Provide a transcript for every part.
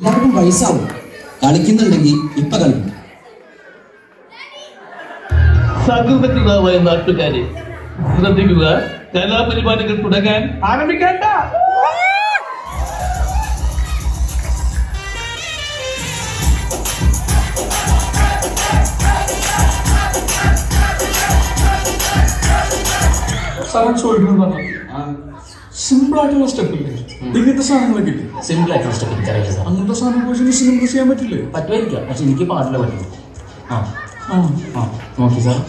എല്ലാവർക്കും വയസ്സാവും. കളിക്കുന്നുണ്ടെങ്കിൽ ഇപ്പൊ കളിക്കും. സകൃതകൃതമായ നാട്ടുകാരെ ശ്രദ്ധിക്കുക, കലാപരിപാടികൾ തുടങ്ങാൻ ആരംഭിക്കേണ്ട. സിമ്പിൾ ആയിട്ടുള്ള സ്റ്റെപ്പ് ഇല്ലേ? ഇങ്ങനത്തെ സാധനങ്ങളൊക്കെ ഇല്ലേ? സിമ്പിൾ ആയിട്ടുള്ള സ്റ്റെപ്പ് എനിക്കറിയില്ല സാർ. അങ്ങനത്തെ സാധനം പോയി സിമ്പിൾ ചെയ്യാൻ പറ്റില്ലേ? പറ്റുമായിരിക്കാം, പക്ഷെ എനിക്ക് പാടില്ല പറ്റില്ല. ആ ആ ആ നോക്കി സാർ.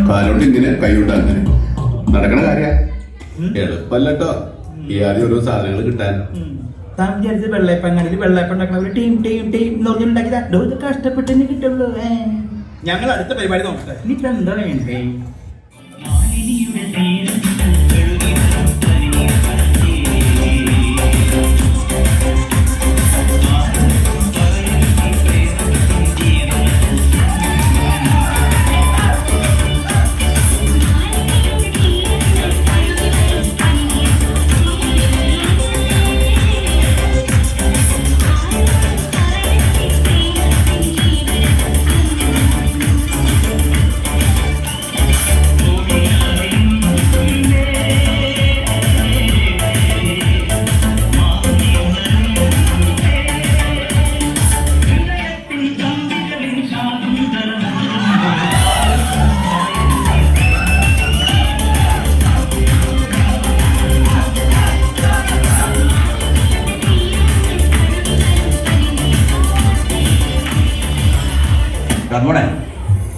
കാലോണ്ട് ഇങ്ങനെ കൈകൊണ്ട് അങ്ങനെ നടക്കണ കാര്യ എളുപ്പല്ലോ. ഈ ആദ്യം ഓരോ സാധനങ്ങൾ കിട്ടാൻ താൻ വിചാരിച്ചത് വെള്ളയപ്പങ്ങാടിയിൽ വെള്ളയപ്പം ഉണ്ടാക്കണ ഒരു ടീം ടീം ടീം എന്ന് പറഞ്ഞുണ്ടാക്കിയത് ഇത് കഷ്ടപ്പെട്ടെന്നെ കിട്ടുള്ളൂ. ഞങ്ങൾ അടുത്ത പരിപാടി നോക്കട്ടെ. ഇനിയിപ്പോ എന്താ വേണ്ടേ?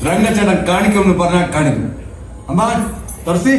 രംഗച്ചേട്ടൻ കാണിക്കുമെന്ന് പറഞ്ഞാൽ കാണിക്കും. അമ്മാൻ തുറസി